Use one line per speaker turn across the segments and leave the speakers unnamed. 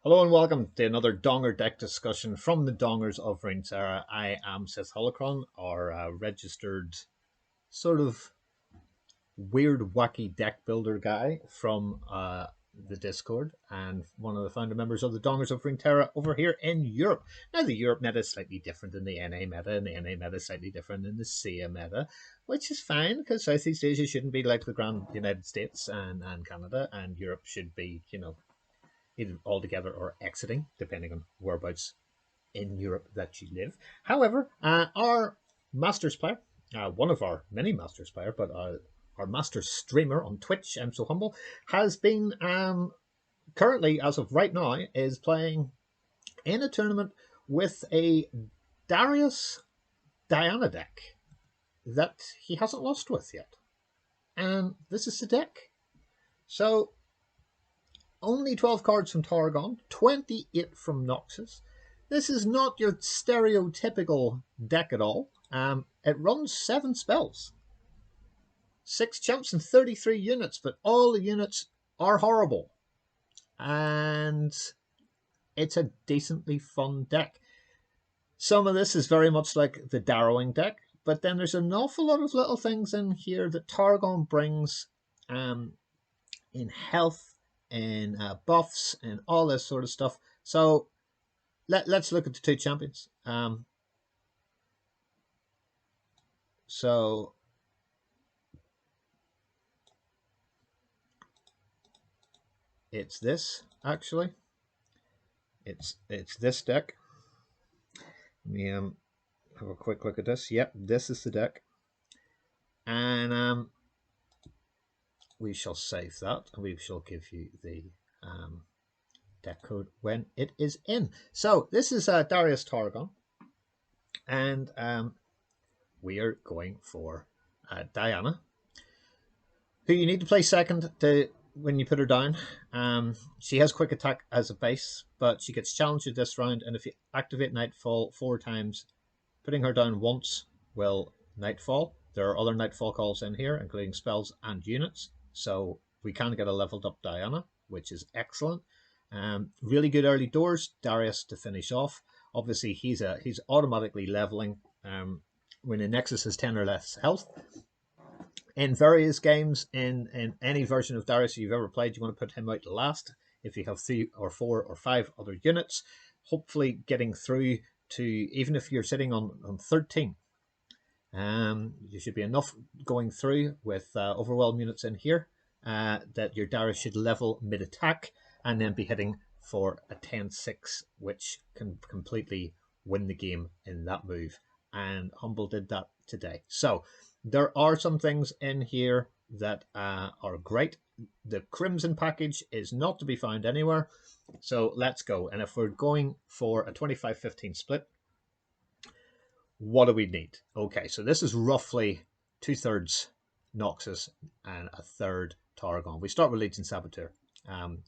Hello and welcome to another Donger deck discussion from the Dongers of Runeterra. I am Sith Holocron, our registered sort of weird, wacky deck builder guy from the Discord and one of the founder members of the Dongers of Runeterra over here in Europe. Now, the Europe meta is slightly different than the NA meta, and the NA meta is slightly different than the SEA meta, which is fine because Southeast Asia shouldn't be like the Grand United States and Canada, and Europe should be, either altogether or exiting, depending on whereabouts in Europe that you live. However, our Masters player, one of our many Masters player, but our Masters streamer on Twitch, I'm so humble, has been currently, as of right now, is playing in a tournament with a Darius Diana deck that he hasn't lost with yet. And this is the deck. So only 12 cards from Targon, 28 from Noxus. This is not your stereotypical deck at all. It runs 7 spells, 6 champs and 33 units, but all the units are horrible. And it's a decently fun deck. Some of this is very much like the Darrowing deck, but then there's an awful lot of little things in here that Targon brings in health, and buffs and all this sort of stuff. So let's look at the two champions. So it's this, actually. It's this deck. Let me have a quick look at this. Yep, this is the deck. And we shall save that, and we shall give you the deck code when it is in. So this is Darius Targon, and we are going for Diana, who you need to play second when you put her down. She has quick attack as a base, but she gets challenged this round, and if you activate Nightfall 4 times, putting her down once will Nightfall. There are other Nightfall calls in here, including spells and units. So we can get a leveled up Diana, which is excellent. Really good early doors. Darius to finish off. Obviously, he's automatically leveling when a Nexus has 10 or less health. In various games, in any version of Darius you've ever played, you want to put him out last. If you have 3 or 4 or 5 other units, hopefully getting through to, even if you're sitting on 13, you should be enough going through with overwhelm units in here that your Darius should level mid-attack and then be hitting for a 10-6, which can completely win the game in that move. And Humble did that today. So there are some things in here that are great. The Crimson package is not to be found anywhere. So let's go. And if we're going for a 25-15 split, what do we need? Okay, so this is roughly 2/3 Noxus and 1/3 Targon. We start with Legion Saboteur.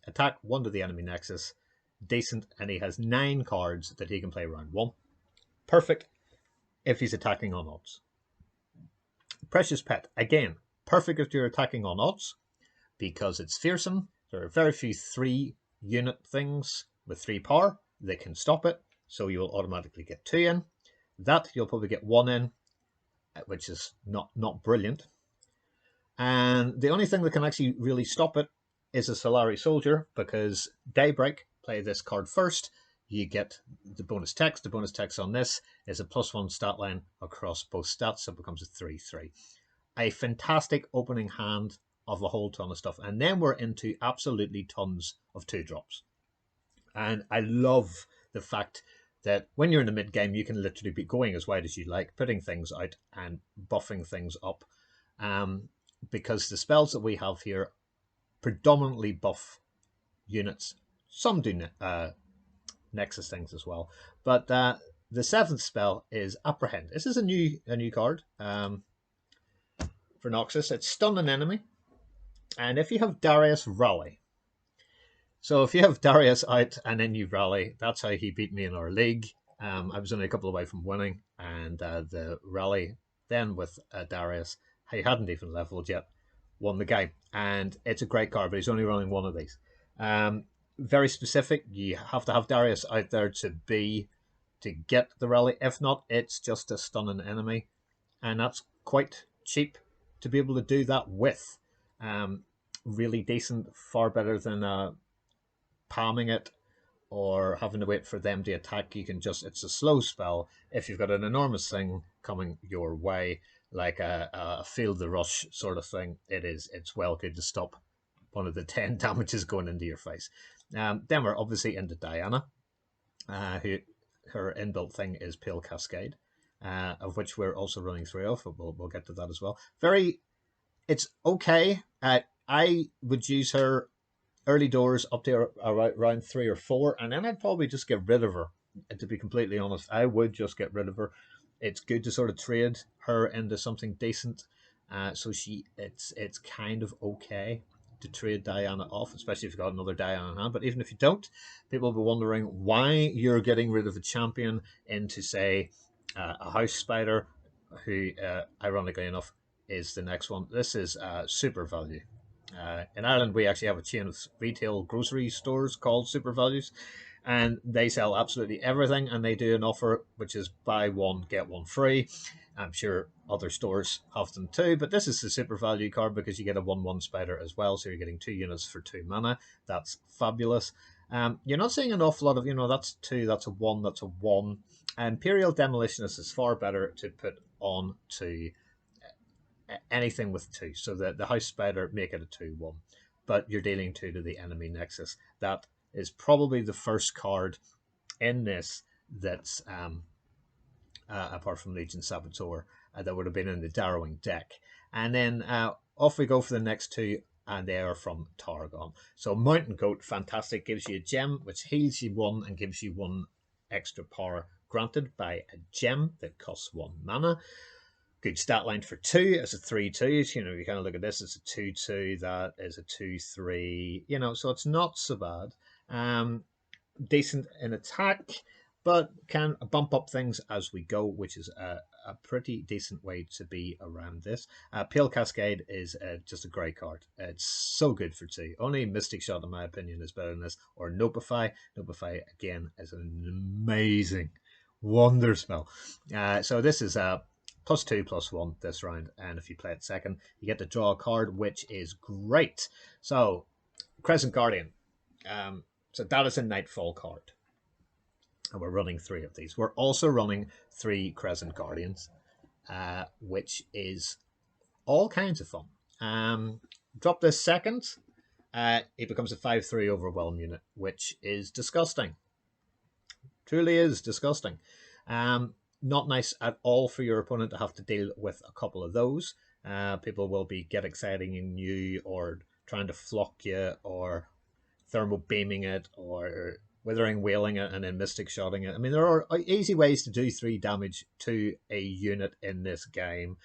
Attack 1 to the enemy Nexus. Decent, and he has 9 cards that he can play round 1. Perfect if he's attacking on odds. Precious Pet, again, perfect if you're attacking on odds because it's fearsome. There are very few 3-unit things with 3 power that can stop it, so you will automatically get 2 in. That you'll probably get 1 in, which is not brilliant. And the only thing that can actually really stop it is a Solari Soldier, because Daybreak, play this card first, you get the bonus text. The bonus text on this is a +1 stat line across both stats, so it becomes a 3/3. A fantastic opening hand of a whole ton of stuff. And then we're into absolutely tons of 2-drops. And I love the fact that when you're in the mid game, you can literally be going as wide as you like, putting things out and buffing things up. Because the spells that we have here predominantly buff units. Some do Nexus things as well. But the 7th spell is Apprehend. This is a new card for Noxus. It's stun an enemy. And if you have Darius, rally. So if you have Darius out and then you rally, that's how he beat me in our league. I was only a couple away from winning, and the rally then with Darius, he hadn't even leveled yet, won the game. And it's a great card, but he's only running 1 of these. very specific. You have to have Darius out there to get the rally. If not, it's just a stunning enemy, and that's quite cheap to be able to do that with. Really decent, far better than palming it or having to wait for them to attack. You can just, it's a slow spell. If you've got an enormous thing coming your way, like a field the rush sort of thing, it's well good to stop one of the 10 damages going into your face. Then we're obviously into Diana, who her inbuilt thing is Pale Cascade, of which we're also running 3 of. We'll get to that as well. It's okay. I would use her early doors up to around 3 or 4, and then I'd probably just get rid of her. To be completely honest, I would just get rid of her. It's good to sort of trade her into something decent. So it's kind of okay to trade Diana off, especially if you've got another Diana in hand. But even if you don't, people will be wondering why you're getting rid of a champion into, say, a house spider, who, ironically enough, is the next one. This is super value. In Ireland, we actually have a chain of retail grocery stores called Super Values, and they sell absolutely everything. And they do an offer which is buy one get one free. I'm sure other stores have them too, but this is the super value card because you get a 1/1 spider as well, so you're getting 2 units for 2 mana. That's fabulous. You're not seeing an awful lot of, that's 2, that's a 1, that's a 1. Imperial Demolitionist is far better to put on to anything with 2. So the House Spider, make it a 2/1, but you're dealing 2 to the enemy Nexus. That is probably the first card in this that's apart from Legion Saboteur, that would have been in the Darrowing deck. And then off we go for the next 2, and they are from Targon. So Mountain Goat, fantastic, gives you a gem, which heals you 1 and gives you 1 extra power granted by a gem that costs 1 mana. Good stat line for 2 as a 3/2. You kind of look at this as a 2/2, that is a 2/3, so it's not so bad. Decent in attack, but can bump up things as we go, which is a pretty decent way to be around this. Pale Cascade is just a great card. It's so good for 2. Only Mystic Shot, in my opinion, is better than this, or Notify. Notify, again, is an amazing wonder spell. So this is a +2/+1 this round, and if you play it second, you get to draw a card, which is great. So, Crescent Guardian. So that is a Nightfall card, and we're running 3 of these. We're also running 3 Crescent Guardians, which is all kinds of fun. Drop this second, it becomes a 5/3 Overwhelm unit, which is disgusting. Truly is disgusting. Not nice at all for your opponent to have to deal with a couple of those. People will be get exciting in you, or trying to flock you, or thermal beaming it, or withering wailing it and then mystic shotting it. I mean, there are easy ways to do 3 damage to a unit in this game.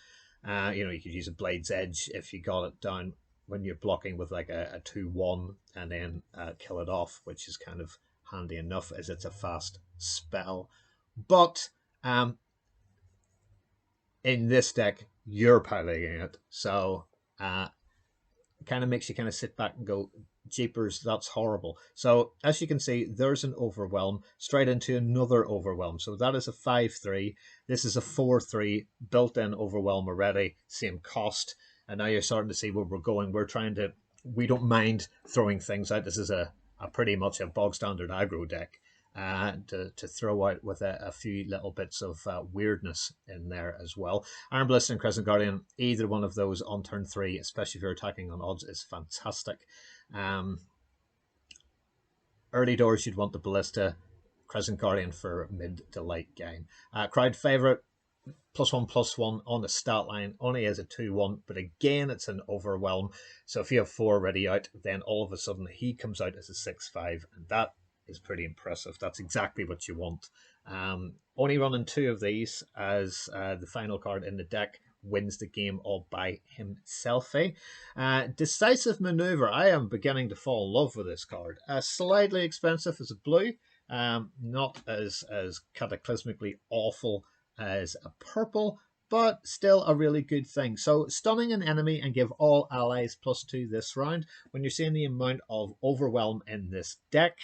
You could use a Blade's Edge if you got it down when you're blocking with like a 2/1 and then kill it off, which is kind of handy enough as it's a fast spell. But in this deck, you're piloting it, so kind of makes you kind of sit back and go, jeepers, that's horrible. So as you can see, there's an Overwhelm straight into another Overwhelm. So that is a 5/3. This is a 4/3 built-in Overwhelm already, same cost. And now you're starting to see where we're going. We don't mind throwing things out. This is a pretty much a bog standard aggro deck. To throw out with a few little bits of weirdness in there as well. Iron Ballista and Crescent Guardian, either one of those on turn 3, especially if you're attacking on odds, is fantastic. Early doors, you'd want the Ballista, Crescent Guardian for mid to late game. Crowd favourite, +1/+1 on the stat line, only as a 2/1, but again, it's an Overwhelm. So if you have 4 already out, then all of a sudden he comes out as a 6/5, and that is pretty impressive. That's exactly what you want. Only running 2 of these as the final card in the deck wins the game all by himself. Decisive Maneuver. I am beginning to fall in love with this card. Slightly expensive as a blue, not as cataclysmically awful as a purple, but still a really good thing. So stunning an enemy and give all allies +2 this round. When you're seeing the amount of Overwhelm in this deck,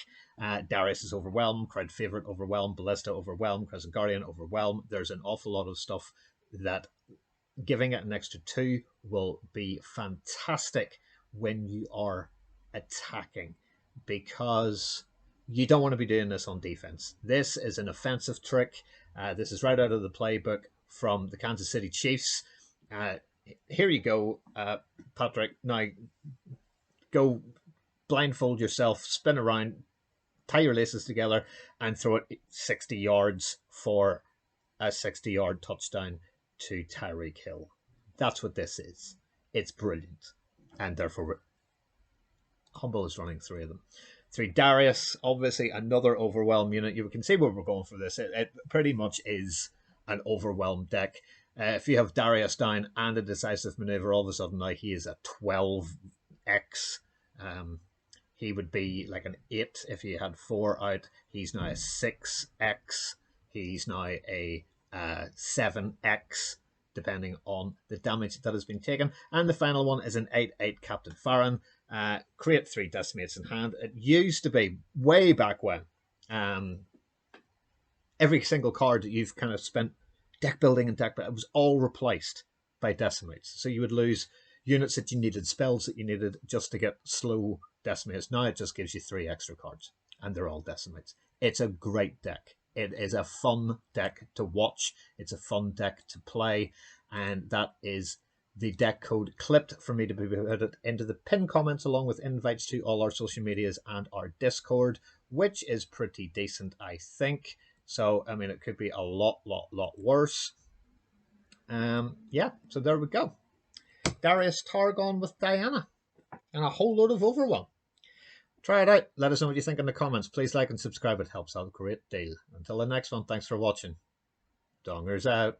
Darius is Overwhelm, crowd favorite Overwhelm, Ballista Overwhelm, Crescent Guardian Overwhelm. There's an awful lot of stuff that giving it an extra 2 will be fantastic when you are attacking, because you don't want to be doing this on defense. This is an offensive trick. This is right out of the playbook from the Kansas City Chiefs. Here you go, Patrick. Now go blindfold yourself, spin around, tie your laces together, and throw it 60 yards for a 60-yard touchdown to Tyreek Hill. That's what this is. It's brilliant. And therefore, Humble is running 3 of them. 3 Darius, obviously another Overwhelm unit. You can see where we're going for this. It pretty much is an Overwhelm deck. If you have Darius down and a Decisive Maneuver, all of a sudden now he is a 12x. He would be like an 8 if he had 4 out. He's now a 6x. He's now a 7x, depending on the damage that has been taken. And the final one is an 8/8 Captain Farron. Create 3 Decimates in hand. It used to be, way back when, every single card that you've kind of spent deck building and deck building, it was all replaced by Decimates. So you would lose units that you needed, spells that you needed just to get slow Decimates. Now it just gives you 3 extra cards, and they're all Decimates. It's a great deck. It is a fun deck to watch. It's a fun deck to play. And that is the deck code clipped for me to be put into the pinned comments, along with invites to all our social medias and our Discord, which is pretty decent, I think. So, I mean, it could be a lot worse. Yeah, so there we go. Darius Targon with Diana and a whole load of Overwhelm. Try it out. Let us know what you think in the comments. Please like and subscribe. It helps out a great deal. Until the next one, thanks for watching. Dongers out.